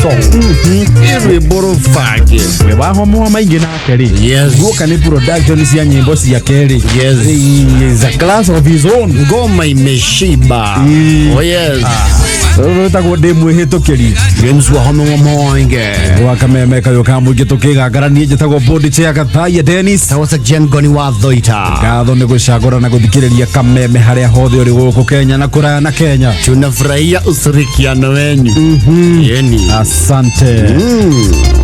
song. Iri boro fage. We ba homo maingi na keri. Yes. Goka ni production cia nyimbo cia keri. Yes. Is a class of his own. Ngoma imeshiba. Oh yes. Rotagwo ndi mwihitũkĩri James wa homo wa moinge. Wakameme kayo kamũingĩ tũkĩgangara niĩ njĩtagwo Bodi Chair Gathaiya Dennis. Tawasa Jengoni wa Thoita. Ngatho nĩ gũcagũra na gũthikĩrĩria kameme harĩa hothe ũrĩ gũkũ Kenya na kũraya na Kenya. Tunafurahia ushirikiano wenu. Yeni. Asante.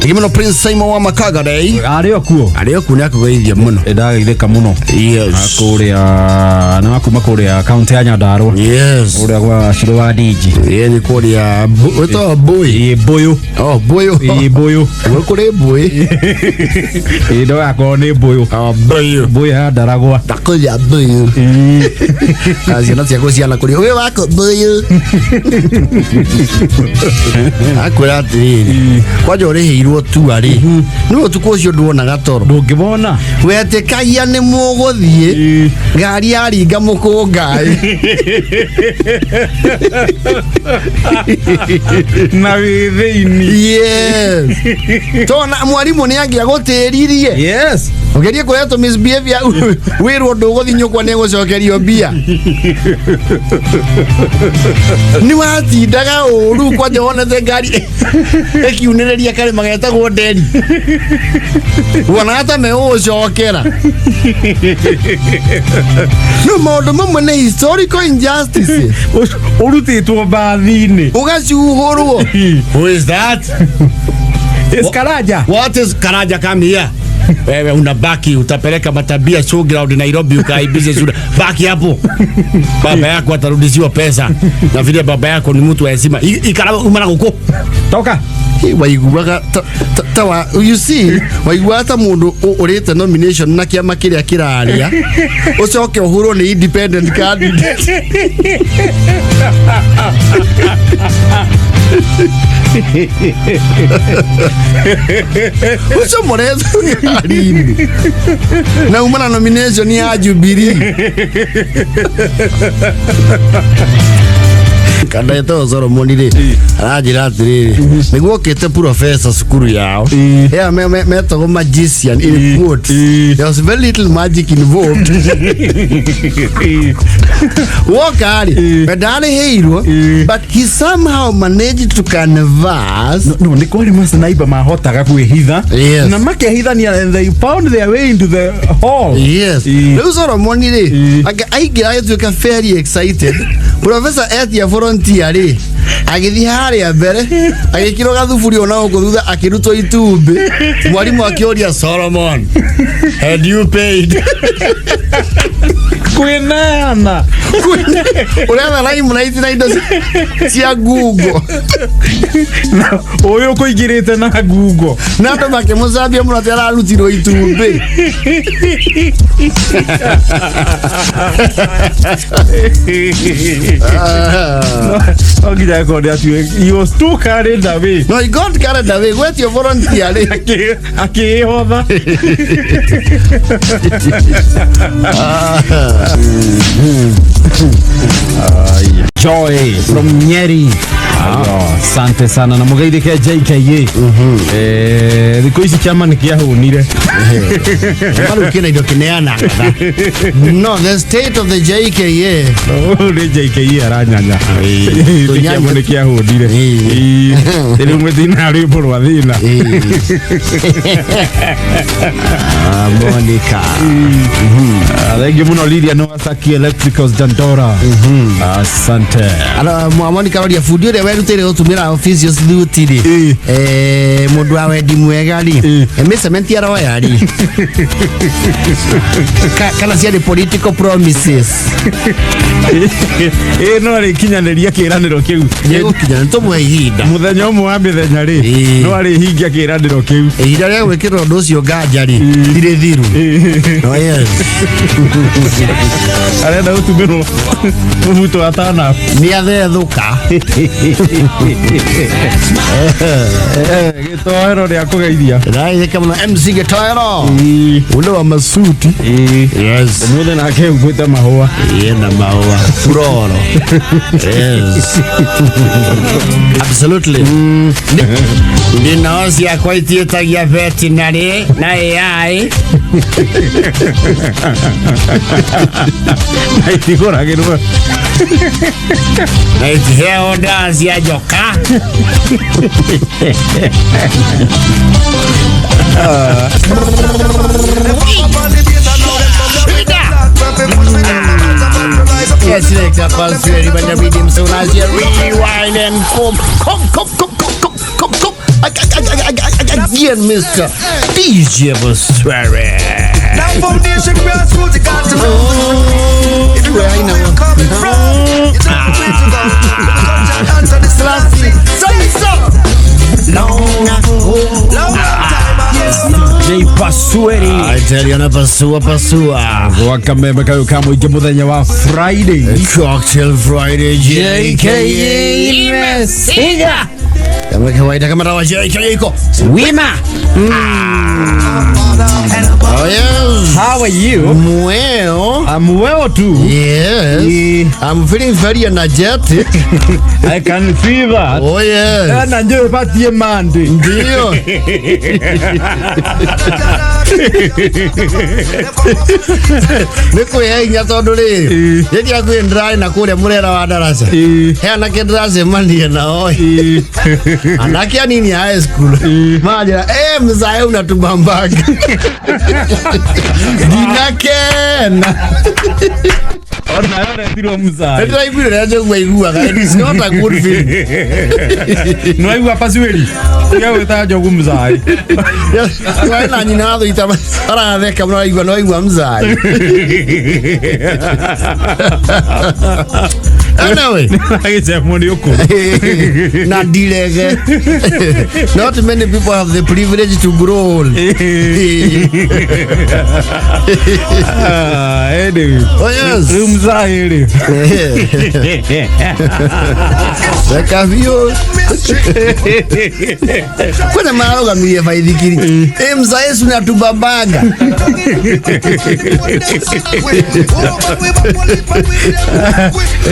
Gimeno Prince Simon wa Makaga Day. Arĩo kuo nĩ akũgeithia mũno. Ndageithĩka mũno. Yes. Akũrĩa na makuma kũrĩa kaunti ya Nyandarua. Yes. Ũrĩa gwa Shiro wa Diji. Yeni kũrĩa wĩtagwo Mbũi. Mbũyũ. Oh, Mbũyũ. Mbũyũ. Gwe kũrĩ Mbũi. Ndo yako nĩ Mbũyũ. Mbũyũ. Mbũyũ ya Ndaragwa. Ndakũrĩa Mbũyũ. Ciana ciakwa ciana kũrĩa ũyũ wako Mbũyũ. Akwĩra atĩrĩrĩ, kwanja ũrĩhĩirwo tuarĩ, nĩ ũtukũ ũcio nduonaga toro. Ndũngĩmona wetĩkagia nĩ mũgũthiĩ ngari yaringa mũkũngaĩ na wĩthĩini. Yes. Tona mwarimũ nĩ angĩagũtĩririe. Yes. Ũgerie kũretwo misbehavior wĩrwo ndũgũthiĩ nyũkwa nĩ gũcokerio mbia. Nĩ watindaga ũru kwanja wonete ngari ĩkiunĩrĩria karĩma getagwo nderi. Wona hata megũgũcokera. No maũndũ mamwe nĩ historical injustices. Ũrutĩtwo mbathi-inĩ ũgacuhũrwo. Who is that? It's Karaja. What is Karaja? Come here. Wewe unabaki utapeleka matabia showground Nairobi ukaibize shule. Baki hapo. Baba yako atarudishiwa pesa. Na vile baba yako ni mtu wa heshima. Ikara umana guko. Toka. Waiguaga tawa you see waigua ta mundu urite nomination na kiama kiria kiraria ucoke uhuru ni independent candidate. Uco morezo ngarini na umana nomination ya Jubilee. Kana eto Solomon ri arajira atiri niguo okete professor sukuru yao metagwo magician in quotes. There was very little magic involved. Wokari bedani heirwo but he somehow managed to canvas. No ni kweli masnaiba mahotaga kwĩhitha. Yes. Na makehithania and they found their way into the hall. Yes. Riu Solomon ri aingira agĩtuĩka very excited. Professor etia volunteer ri agithi haria mbere agikiro gathuburi ona uko thutha akirutwo itumbĩ. Mwarimu akioria Solomon, had you paid? Kwinana ureva raimu na itina indo cia Google. Uyu kuingirite na Google na ndo makimũcambia mũno atĩ ararutirwo itumbĩ. He was too carried away. No, he got carried away. Where's your volunteer? Akihotha. Joy from Nyeri. Asante sana na mugeithike JKA. Thikũ ici chama nĩ kĩahũnire. Maru kina indo kineana. No, the state of the JKA. Nĩ JKA aranyanya. Chama nĩ kĩahũnire. Rĩu mũthina rwĩmbo rwa thĩna. Monica. Thank you muno Lydia Noasaki Electricals Dandora. Asante. Ala Monica rodia fundi ũrĩa werutĩire gũtũmĩra officials duty ri. Mũndũ wa wendi mwega ri. Cement ya roya ri. Kana cia political promises. No arĩ kinyanĩria kĩĩranĩro kĩu. Nĩgũkinya nĩtũmũhe ihinda. Mũthenya ũmwe wa mĩthenya rĩ. No arĩ hingia kĩĩranĩro kĩu. Ihinda rĩa gwĩkĩra ũndũ ũcio nganja rĩ. Thirĩ thiru. Oh yes. Arenda gũtũmĩrwo mũbuto atana. Nĩ athethũka. Gitoero ria kugeithia. Rai kama MC Gitoero. Ule wa masuti. Yes. Muthe nake ngwite mahua. Na mahua. Furoro. Yes. Absolutely. Ndino cia kwaitietagia veterinary na AI. Naitigoragirwo. Naitiheo ndazi ya joka. Yes, like a pulse, everybody reading so nice. Rewind and come. Again, Mr. DJ Buswere. Now foundation grassroots, you got to know. If you know where you're coming from, you don't need to go. Answer this last thing. Long time, yes. Jay Pasueri. I tell you, na pasua. Wakameme kayo kamo ike muthenya wa Friday. Cocktail Friday, JKA Messiga. Kama kawaida kama rawa JKA iko wima. Oh yes. How are you? Well, I'm well too. Yes. I'm feeling very energetic. I can feel that. Oh yes. Na njoo patie mande. Ndio. Niko yenya tondu ri. Yeti akwendra na kule murera wa darasa. He anake darasa manie na oi. Anake nini high school. Maja mzae unatubambaga. Dinakena. Ona tiro mzae. Ndio ibiro yaje kuigua. It is not a good feeling. No igua Pasueri. Yao tajo kumzae. Wana nyina ndo itama. Ara theka mna igua no igua mzae. Anyway, Aise moni uko. Na dilege. Not many people have the privilege to grow old. Anyway. Oh yes. Mzae. Saka vio. Kuna maroga mie faidhikiri. Mzae suna tubabaga.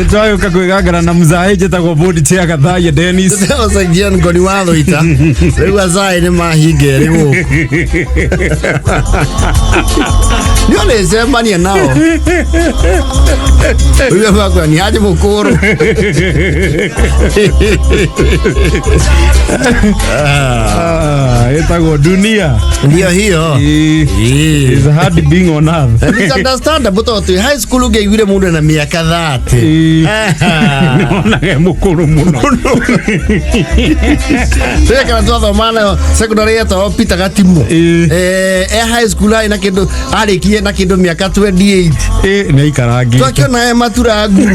Eto Kwigangara na mzae jetagwo bodi tia Gathaia Dennis. Sasa jian ngoni watho ita. Rĩu azae nĩ mahinge rĩ gũkũ. Nione semania nao. Uyo bakwa ni aje mukuru. Etagwo dunia. Ndio hiyo. It's hard being on earth. It's understandable to high school ugeigwire mundu na miaka 30. Ona mukuru muno. Sasa kana tuathomana secondary yetu Peter Gatimu. High school ina kindu arikie na kindu miaka 28. Nĩ ikarangi. Twakiona maturagu.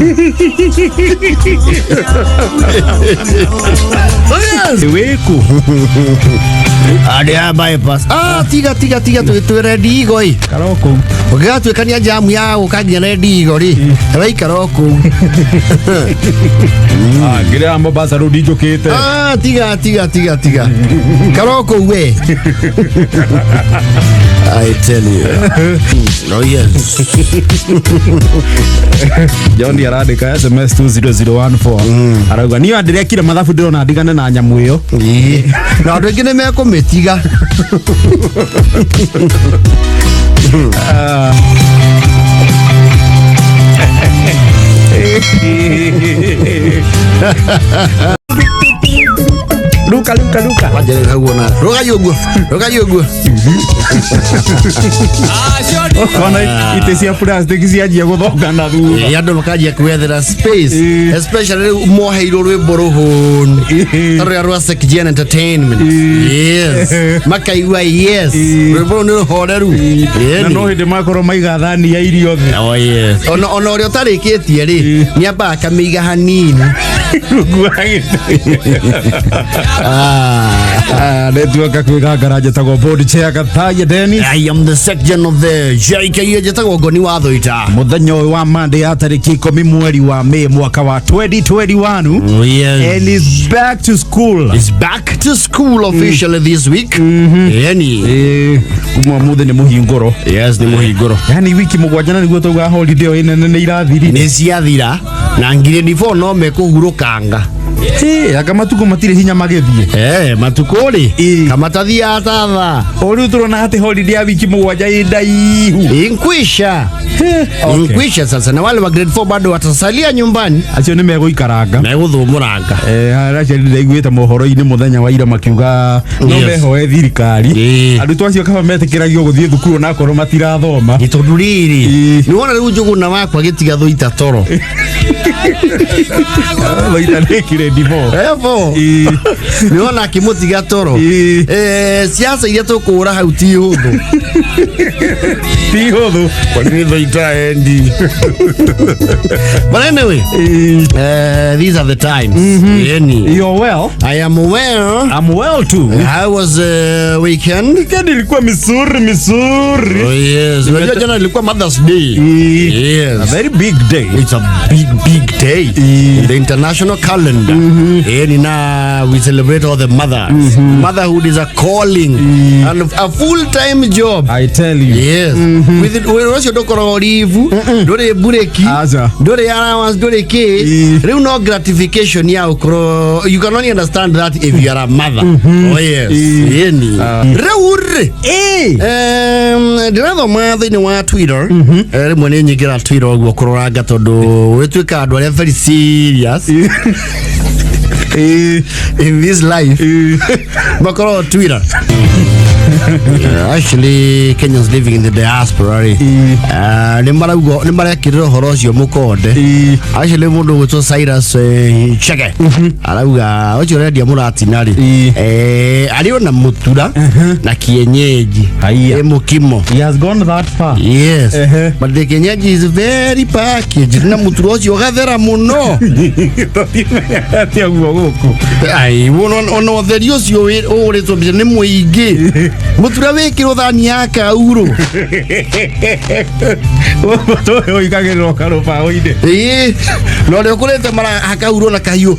Weku. Ade bypass. Tiga tu ready goi. Karoko. Ugatwikania jamu ya ukagia ready gori. Wai karoko. Ngire amba basa rudi jokete. Tiga. Karoko we. I tell you. Oh yes. John aradika SMS 20014. Arauga niyo ndirekire mathabu ndirona ndigane na nyamu iyo. Na andu engine mekumitiga. Luka. Wajere kaguona. Roga yogo. Kona itesia plastic cianjia guthoga na thu. Andu makajia kwethera space, especially moheiro rwimbo ruhun. Taro rwa Sekjen Entertainment. Yes. Makaigua yes. Rwimbo ni ruhoreru. Na no hindi makoro maiga thani ya irio the. Oh yes. Ono ri utarikitie ri, ni amba akamiga hanini. Netuoka Kwigangara jetagwo board chair Gathaya Dennis. I am the section of the JKU jetagwo Ngoni wa Thoita. Muthenya wa Monday atariki 10 mweri wa Mei mwaka wa 2021. Oh, yes. And is back to school. Is back to school officially this week. Kumwa muthe ni muhinguro. Yes, ni muhinguro. Yani wiki mugwanja na niguo tuga holiday inene ni irathiri. Ni ciathira na ngire 4 no mekuhurukanga. Akamatuko matire hinya magethie. Matuko ri kamatathia atatha. Ori turona ati holiday ya wiki mugwanja indaihu. Inkwisha. Inkwisha sasa na wale wa grade 4 bado watasalia nyumbani. Acio ni meguikaranga. Meguthumuranga. Aracia ndaiguite mohoro-ini muthenya wa ira makiuga no mehoe thirikari. Arutwo acio kaba metikiragio guthie thukuru na korwo matirathoma. Gitondu riri. Ni wona riu Njuguna wakwa gitiga Thoita toro. Thoita nekire divo. Evo. Ni wona akimutiga toro. Siasa iria tukura hau ti huthu. Ti huthu. Kwa nini Thoita endi? But anyway, these are the times. You're well. I am well. I'm well too. How was weekend? Weekend ilikuwa misuri. Oh yes. Unajua jana ilikuwa Mother's Day. Yes. A very big day. It's a big day in the international calendar. Now we celebrate all the mothers. Motherhood is a calling and a full-time job. I tell you. Yes. With it, when you don't go leave, don't bureki, don't allowance, don't care. There no gratification ya ukro. You can only understand that if you are a mother. Oh yes. Reure. Ndĩratho mathe ni wa Twitter. Rimwe ni nyingira Twitter ogwo kuroranga tondu wetwika andu aria very serious in this life. Bakoro Twitter. Actually Kenyans living in the diaspora. Ni marekirira horo ucio mukonde. Actually mundu gutwo Cyrus Chege. Arauga ucio redia muratinari. Ari ona mutura na kienyeji. Mukimo. He has gone that far. Yes. But the kienyeji is very packaged. Na mutura ucio gathera muno. Ati agwo guku. Ai ono theri ucio uritwo ni muingi. Mutura wekirwo thani ya kauro. Oyo ikagirwo karopa oide. No le kurete mara hakauro na kahiu.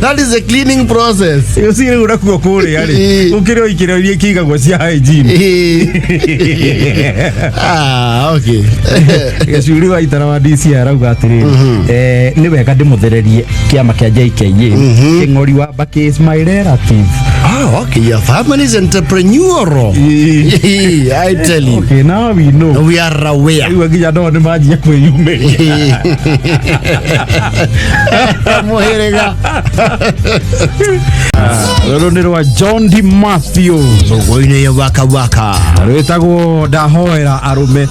That is a cleaning process. Yo sire urakuo kure yari. Ukiro ikiro irie kigagwo cia hygiene. Okay. Gacuri wa itara wa DC arauga atiri ni wega ndimuthererie kiama kia JKU. King'ori wa Baki is my relative. Okay, your family is entrepreneurial. I tell you. Okay, now we know. We are aware. Iwa gija ndo ni maji ya kweyume. Muherega. Lolo nirwa John D. Matthews. Ogoine ya waka. Rwetagwo ndahoera arume.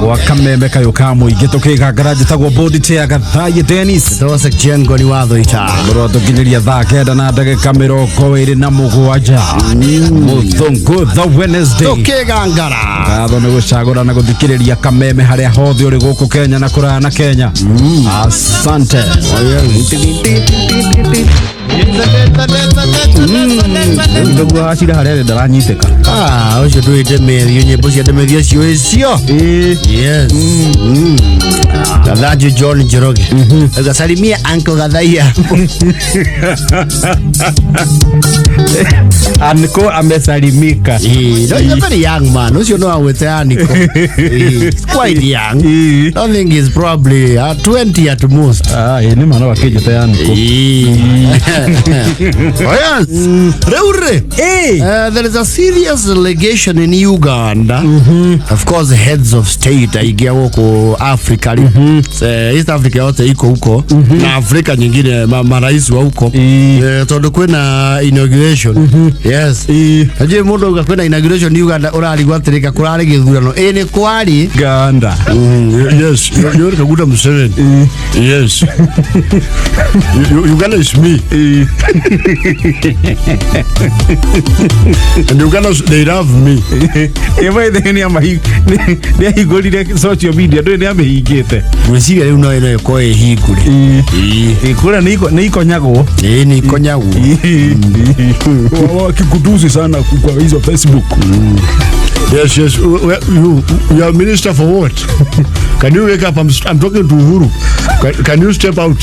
Gwa kameme kayo kamu igitukiga garaje tagwo board chair Gathaya Dennis. Those Ngoni wa Thoita. Bro tukinyiria thaa kenda na ndagika 27. Muthungu the Wednesday. Kwigangara. Gatho ni gucagura na guthikiriria kameme haria hothe uri guku Kenya na kuraya na Kenya. Asante. Ndugu hashira haria ndaranyiteka. Ucio nduite merio nyimbo cia ndemerio cio icio. Yes. Gathaji John Njoroge. Gasalimia Uncle Gathaya. Aniko amesalimika. No, you're very young man. Ucio no awete Aniko. Quite young. I think he's probably 20 at most. Ni mwana wa Kenya ta Aniko. Oh yes. Reure. There is a serious allegation in Uganda. Of course, the heads of state aigia huko Africa. East Africa yote iko huko. Na Afrika nyingine marais wa huko. Tondu kwena inauguration. Yes. Aje mundu ugakwena inauguration Uganda urarigwa atirika kurari githurano. Ni kwari Uganda. Yes. You're Kaguta Museveni. Yes. Uganda is me. And Ugandan, they love me. Everything in my there you go to social media. Do they me higete? We see you know ile ko higure. Kula niko nyago. Niko nyago. Kikuduzi sana kwa hizo Facebook. Yes. You are minister for what? Can you wake up? I'm talking to Uhuru. Can you step out?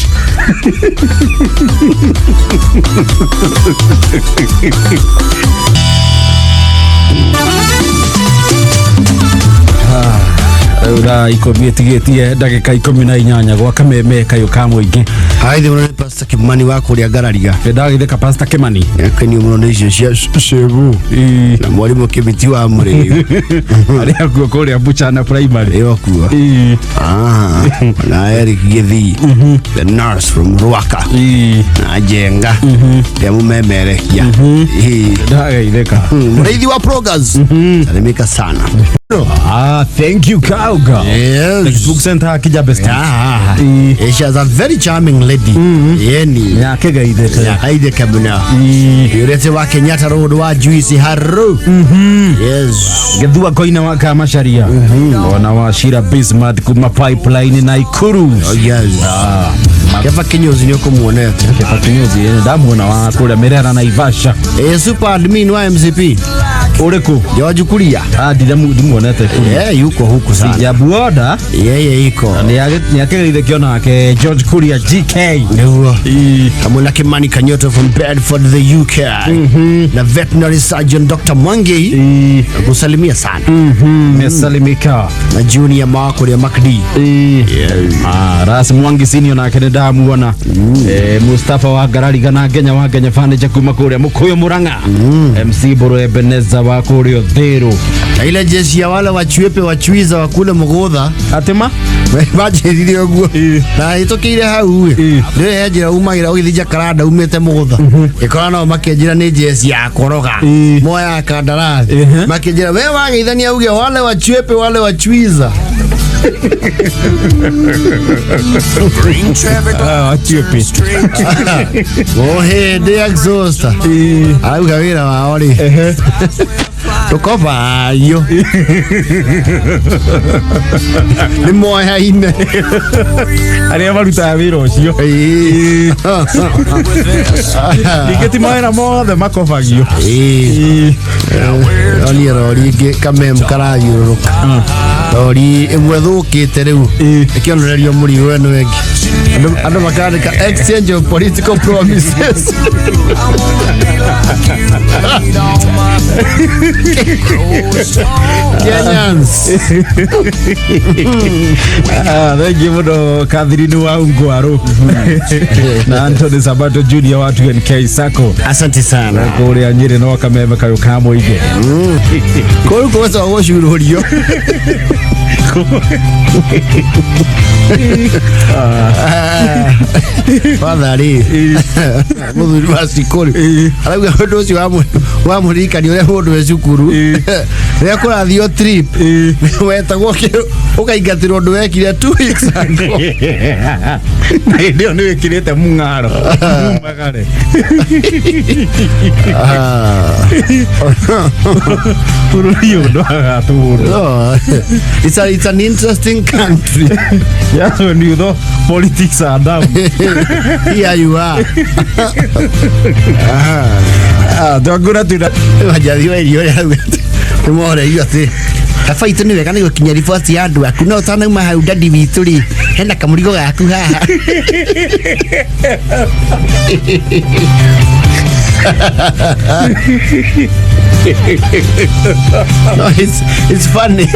Ura ikomietigetie ndagika 18 gwa kameme kayo ka muingi haithe mwana Pastor Kimani wako ria garariga ndagitheka Pastor Kimani yakeni mwana icio cia Cebu na mwalimu Kibiti wa Muriri ari akuo kuria Buchana primary yo kuo na Eric Githi the nurse from Ruaka na Jenga ya mumemerekia ndagitheka mreithi wa progress alimika sana. Thank you, Kauga. Yes. Facebook Center Kija Best. She is a very charming lady. Yeni. Ya kega idete. Ya haide kabuna. Yurete wa Kenyatta Road wa Juicy Harrow. Yes. Gedua koina wa kama sharia. Wana wa Shira Bismarck kuma pipeline na Ikuru. Oh yes. Kefa kinyozi nyo kumuonete. Kefa kinyozi damu na wa kule Merera na Ivasha. Super admin wa MCP. Ureko George Kuria dimuonete yuko huku sana ya buoda yeye iko ni akege kiona wake George Kuria GK ndio Kamula Kimani Kanyoto from Bedford the UK na veterinary surgeon Dr. Mwangi kusalimia sana mesalimika na junior Marco ya Makdi Ras Mwangi senior na Canada muona Mustafa wa Garariga na Kenya wa Kenya fane cha kuma kule Mukoyo Muranga MC Boro Ebeneza wa kule Odhero na ile jeshi ya wale wachuepe wachuiza wa kule Mugodha atema bajirire oguo na itokire hau ndio yajira umagira ugithija karada umete Mugodha ikora no makenjira ni jeshi ya koroga moya kandarathi makenjira we wageithania uge wale wachuepe wale wachuiza Bring traffic wachuepe oh de exhausta au gawira waori tukopa yo ni moya ine ari abaruta wira ucio digeti moya mothe makofagio oni rori kamem karayuruka rori imwe thukite riu ikionererio murigo wenu wengi andu makandika exchange of political promises Kenyans thank you muno Catherine wa Ungwaru na Anthony Sabato Junior watu NK Sako asante sana kuria Nyeri no kameme kayo ka muige ko ko so wo shururio Fadhali muthuri wa cikuri arauga undu ucio wa murikani uria mundu we cukuru ria kurathio trip wetagwo ukaingatirwo undu wekire 2 weeks ago ndio ni wekirite mungaro magare ururio ndo agatu it's an interesting country yeah when you know politics are down here you are ndagura tuna wajathi wa irio ya tumore iyo ati kabaitu ni wega ni gukinya report ya andu aku no utanauma hau dadi witu ri hena kamurigo gaku haha no, it's funny.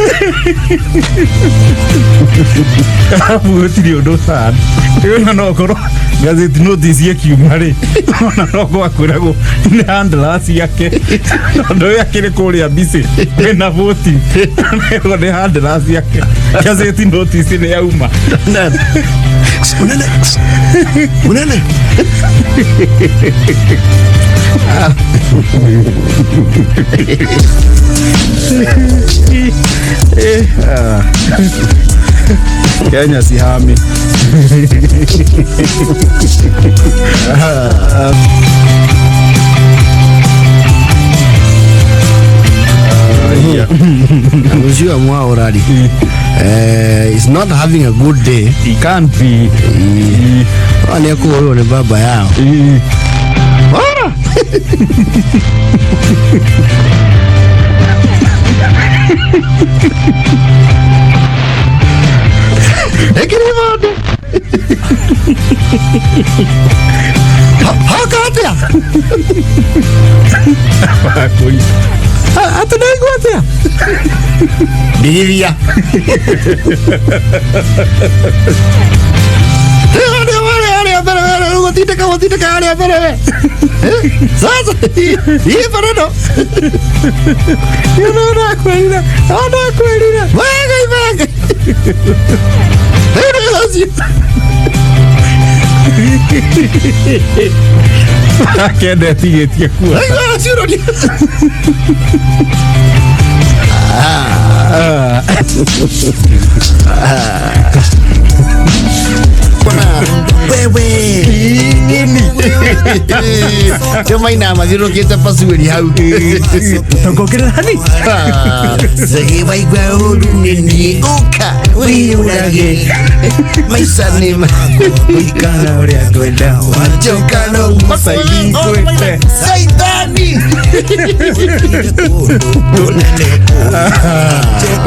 Tiri undu sad. Yo no koro gazeti notice kiumari. Na no kwirago ni handlers yake. Ndo yake ni kuria bisi. Wena voti. Nego ni handlers yake. Gazeti notice ni yauma. Unene. Kenya sihami. Mzio mwa already. Is not having a good day. He can't be. Wani yako huyo ni baba yao. Ekirivode. Hakatia. Hakuri. Atunaigotia. Divia. Gotita kali apere. Sasa. Hii parado. Ana kwelina. Waga. Akende tigetie kuwa. Ai, sio ndio. Wewe nini? Kama ina maziro kita pasueli hau. Tokokera hani? Segi vai gwa nini uka wiulage. Maisani ikana ore akwenda. Wajokano Masaidi kwete. Saidani.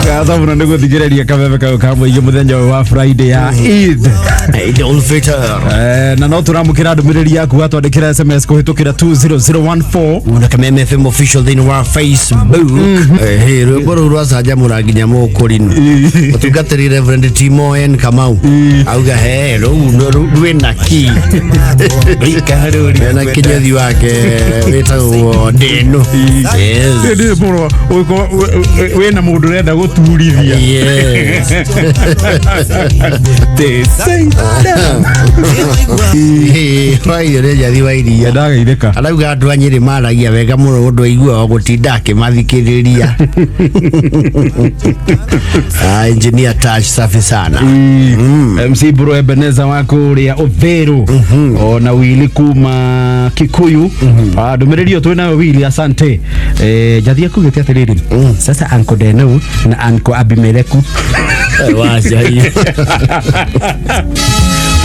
Kaza muna nego thigereria kabebe kao kamwe iyo muthenya wa Friday ya Eid. Eid al-Fitr. Na no turamukira ndumiriri yaku atwandikira SMS kuhitukira 20014 una Kameme FM official thini wa Facebook. Hey, rwimbo rwacaja muranginya mukurinu utungatiri Reverend Timo N Kamau auga he rwina ki rikaruri na kinyethi wake witagwo Ndino. Yes. Ndi muro wena mundu renda guturithia. Yes. They say Rai reja thiwairia ndagaitheka arauga andu anyiri maragia wega muno undu aigua gutinda akimathikiriria. Engineer Touch safi sana. MC Bro Ebeneza wako ria Overo ona wili kuma Kikuyu. Ndumiriri yo twina wili asante. Jathia kugetia atiriri sasa anko Deno na anko Abimeleku Wacha hiyo.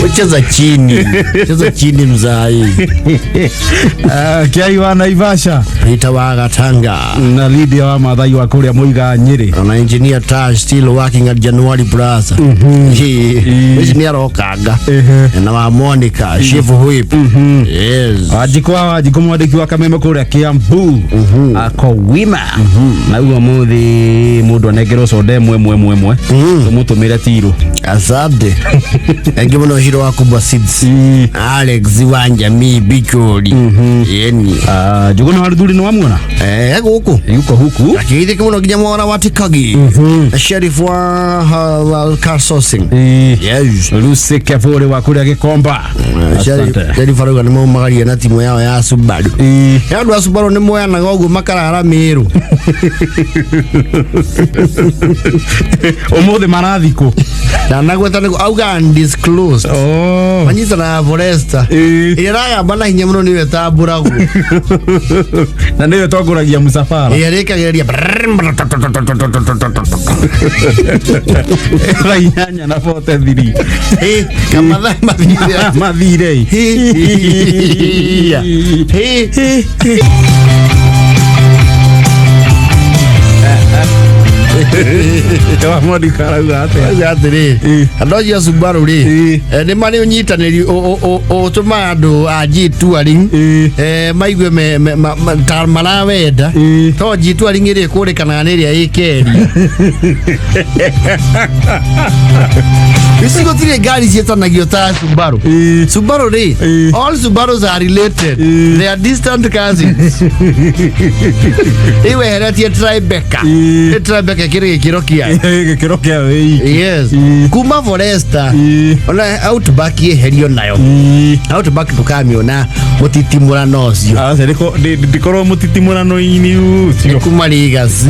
Ucheza chini mzai. Kiai wa Naivasha Peter wa Gatanga na Lydia wa Mathai wa kuria Muiga Nyeri na Engineer Touch still working at January Plaza. Engineer Okanga na wa Monica Chef Whip. Yes. Ajiko mwandiki wa Kameme kuria Kiambu ako wima na uwa muthi mundu anengero soda mwe mutumire tiro asante. Engi muno hiro wa kubwa seeds Alex Wanjami Bichori yeni jugo no haruduri no amuna guku yuko huku akithike muno ginya mwana watikagi sheriff wa car sourcing. Yes. Lucy Kavore wa kuria Gikomba sheriff aruga ni mumagaria na timu yao ya Subaru. Yandu ya Subaru ni moyana gogu makarara miru omuthi marathiko na nagweta ni auga undisclosed. Manyita na Foresta iraga bana hinya muno ni wetamburagwo na niwe twaguragia musafara irikageria rainyanya na 43 kama mathire Ewa mwadi karauga atiri andoji ya Subaru ri ni mani unyitaniri utuma andu aji touring maigwe marawenda to ji touring iri kurikana ni ria ikeri isi gotire gari cietanagio ta Subaru. Subaru ri all Subarus are related, they are distant cousins. Iwe heratie Tribeca Tribeca kire kirokia Kirokia wei. yes kuma foresta ona outback yeherio nayo outback tukamiona mutitimura nocio ndikoro mutitimura no ini kuma legacy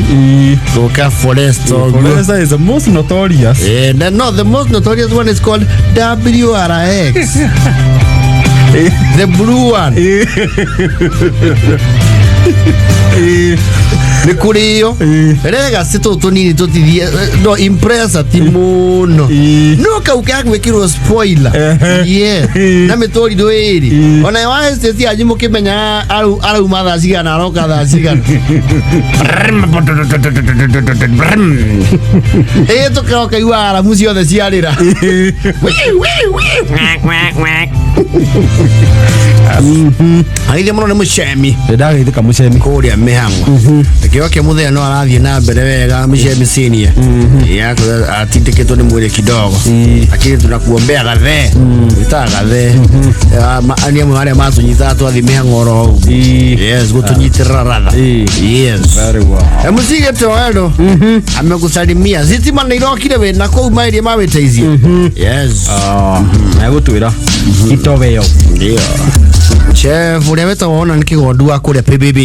tuka forest foresta is the most notorious no the most notorious one is called WRX the blue one ni kuriyo legacy tunini tutithie no impressa timuno no kauka gwikirwo spoiler yeah na metori doeri ona wa estate ajimu kimenya aru matha cigana aroka tha cigana tukaoka iwara mucio the ciarira aile muno ni mucemi ndagithika mucemi kuria mihango tekioke muthea no arathie na mbere wega mucemi senior yako atindikitwo ni mwire kidogo akiri tunakuombea gathe ita gathe ani amwe aria matunyita twathi mihango ro yes gutunyitirira ratha yes very well musige toendo amekusalimia zitima na irokire we na kou mairie mawiteizie yes na gutwira itobeyo ndio chef uria wetawona ni kigondu wa kuria PBB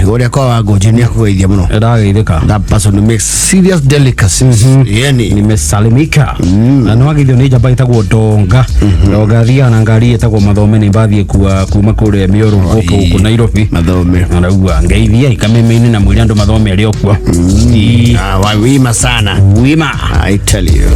uria kwa wagonje ni akugeithia muno ndageithika that person makes serious delicacies yani nimesalimika na no agithio ni jamba itagwo donga thia na ngari itagwo mathome ni mbathie kuma kuria mioro huko Nairobi mathome na ngeithia ikameme-ini na mwiri andu mathome ari okwa wima sana wima I tell you